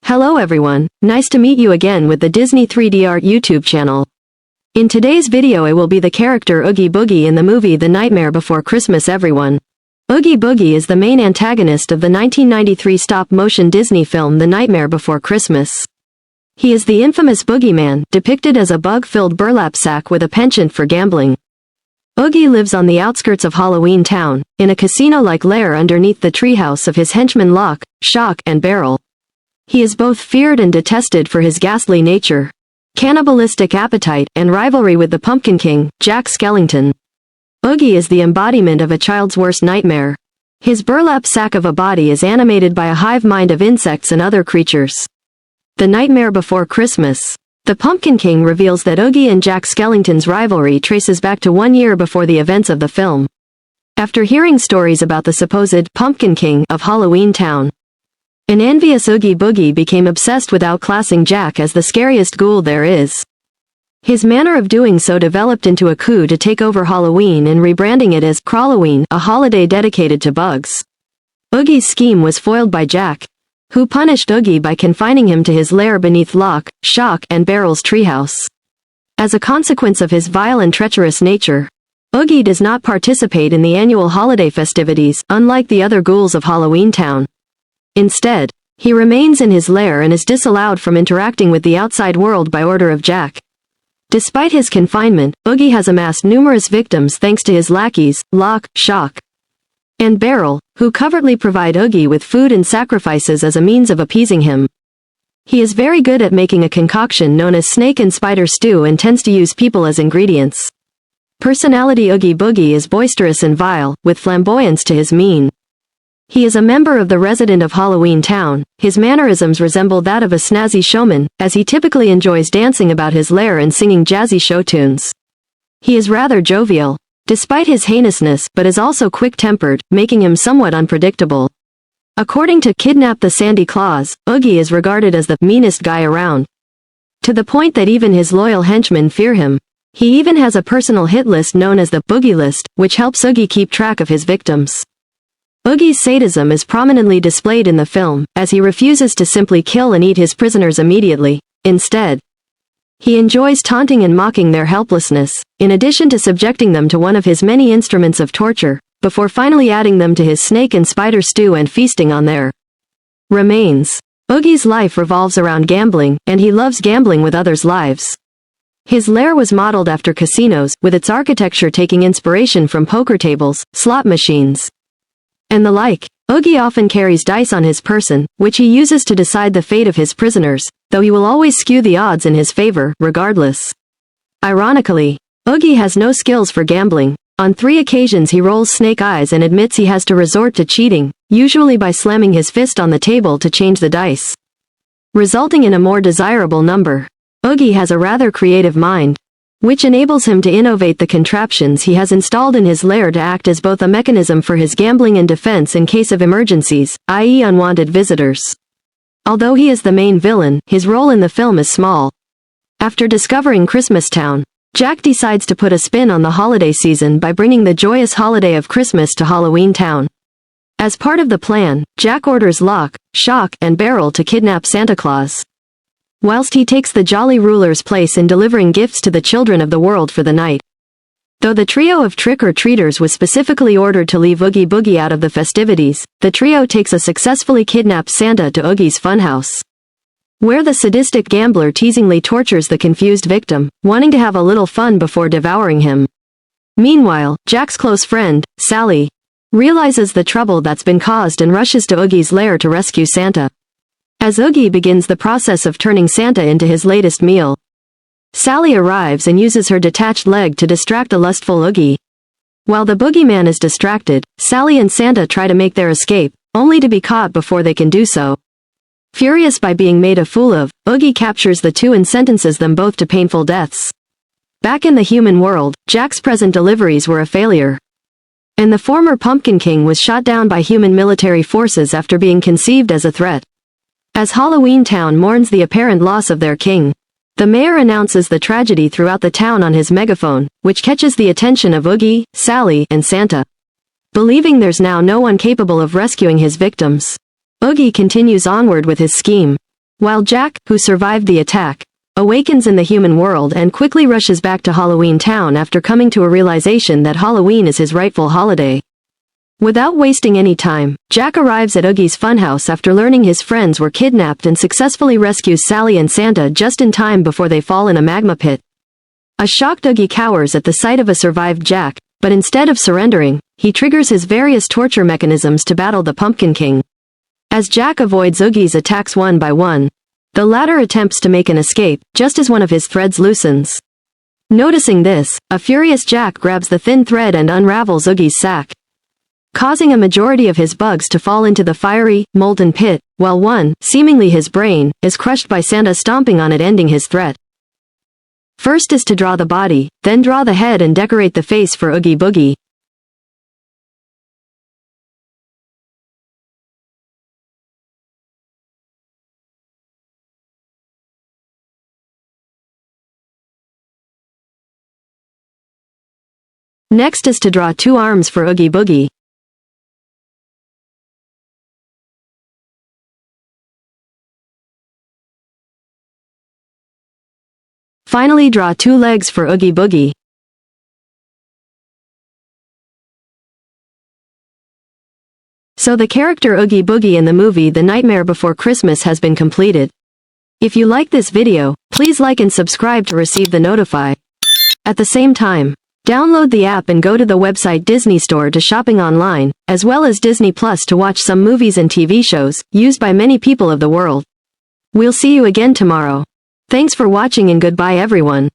Hello everyone, nice to meet you again with the Disney 3D Art YouTube channel. In today's video I will be the character Oogie Boogie in the movie The Nightmare Before Christmas everyone. Oogie Boogie is the main antagonist of the 1993 stop-motion Disney film The Nightmare Before Christmas. He is the infamous Boogeyman, depicted as a bug-filled burlap sack with a penchant for gambling. Oogie lives on the outskirts of Halloween Town, in a casino-like lair underneath the treehouse of his henchmen Lock, Shock, and Barrel. He is both feared and detested for his ghastly nature, cannibalistic appetite, and rivalry with the Pumpkin King, Jack Skellington. Oogie is the embodiment of a child's worst nightmare. His burlap sack of a body is animated by a hive mind of insects and other creatures. The Nightmare Before Christmas. The Pumpkin King reveals that Oogie and Jack Skellington's rivalry traces back to 1 year before the events of the film. After hearing stories about the supposed Pumpkin King of Halloween Town, an envious Oogie Boogie became obsessed with outclassing Jack as the scariest ghoul there is. His manner of doing so developed into a coup to take over Halloween and rebranding it as Crawloween, a holiday dedicated to bugs. Oogie's scheme was foiled by Jack, who punished Oogie by confining him to his lair beneath Lock, Shock, and Barrel's treehouse. As a consequence of his vile and treacherous nature, Oogie does not participate in the annual holiday festivities, unlike the other ghouls of Halloween Town. Instead, he remains in his lair and is disallowed from interacting with the outside world by order of Jack. Despite his confinement, Oogie has amassed numerous victims thanks to his lackeys, Lock, Shock, and Barrel, who covertly provide Oogie with food and sacrifices as a means of appeasing him. He is very good at making a concoction known as snake and spider stew and tends to use people as ingredients. Personality: Oogie Boogie is boisterous and vile, with flamboyance to his mien. He is a member of the resident of Halloween Town. His mannerisms resemble that of a snazzy showman, as he typically enjoys dancing about his lair and singing jazzy show tunes. He is rather jovial, despite his heinousness, but is also quick-tempered, making him somewhat unpredictable. According to Kidnap the Sandy Claus, Oogie is regarded as the meanest guy around, to the point that even his loyal henchmen fear him. He even has a personal hit list known as the Boogie List, which helps Oogie keep track of his victims. Oogie's sadism is prominently displayed in the film, as he refuses to simply kill and eat his prisoners immediately. Instead, he enjoys taunting and mocking their helplessness, in addition to subjecting them to one of his many instruments of torture, before finally adding them to his snake and spider stew and feasting on their remains. Oogie's life revolves around gambling, and he loves gambling with others' lives. His lair was modeled after casinos, with its architecture taking inspiration from poker tables, slot machines, and the like. Oogie often carries dice on his person, which he uses to decide the fate of his prisoners, though he will always skew the odds in his favor, regardless. Ironically, Oogie has no skills for gambling. On 3 occasions he rolls snake eyes and admits he has to resort to cheating, usually by slamming his fist on the table to change the dice, resulting in a more desirable number. Oogie has a rather creative mind, which enables him to innovate the contraptions he has installed in his lair to act as both a mechanism for his gambling and defense in case of emergencies, i.e. unwanted visitors. Although he is the main villain, his role in the film is small. After discovering Christmas Town, Jack decides to put a spin on the holiday season by bringing the joyous holiday of Christmas to Halloween Town. As part of the plan, Jack orders Lock, Shock, and Barrel to kidnap Santa Claus, whilst he takes the jolly ruler's place in delivering gifts to the children of the world for the night. Though the trio of trick-or-treaters was specifically ordered to leave Oogie Boogie out of the festivities, the trio takes a successfully kidnapped Santa to Oogie's funhouse, where the sadistic gambler teasingly tortures the confused victim, wanting to have a little fun before devouring him. Meanwhile, Jack's close friend, Sally, realizes the trouble that's been caused and rushes to Oogie's lair to rescue Santa. As Oogie begins the process of turning Santa into his latest meal, Sally arrives and uses her detached leg to distract the lustful Oogie. While the boogeyman is distracted, Sally and Santa try to make their escape, only to be caught before they can do so. Furious by being made a fool of, Oogie captures the two and sentences them both to painful deaths. Back in the human world, Jack's present deliveries were a failure, and the former Pumpkin King was shot down by human military forces after being conceived as a threat. As Halloween Town mourns the apparent loss of their king, the mayor announces the tragedy throughout the town on his megaphone, which catches the attention of Oogie, Sally, and Santa. Believing there's now no one capable of rescuing his victims, Oogie continues onward with his scheme. While Jack, who survived the attack, awakens in the human world and quickly rushes back to Halloween Town after coming to a realization that Halloween is his rightful holiday. Without wasting any time, Jack arrives at Oogie's funhouse after learning his friends were kidnapped and successfully rescues Sally and Santa just in time before they fall in a magma pit. A shocked Oogie cowers at the sight of a survived Jack, but instead of surrendering, he triggers his various torture mechanisms to battle the Pumpkin King. As Jack avoids Oogie's attacks one by one, the latter attempts to make an escape, just as one of his threads loosens. Noticing this, a furious Jack grabs the thin thread and unravels Oogie's sack, causing a majority of his bugs to fall into the fiery, molten pit, while one, seemingly his brain, is crushed by Santa stomping on it, ending his threat. First is to draw the body, then draw the head and decorate the face for Oogie Boogie. Next is to draw 2 arms for Oogie Boogie. Finally, draw 2 legs for Oogie Boogie. So the character Oogie Boogie in the movie The Nightmare Before Christmas has been completed. If you like this video, please like and subscribe to receive the notify. At the same time, download the app and go to the website DisneyStore to shopping online, as well as Disney Plus to watch some movies and TV shows, used by many people of the world. We'll see you again tomorrow. Thanks for watching and goodbye everyone.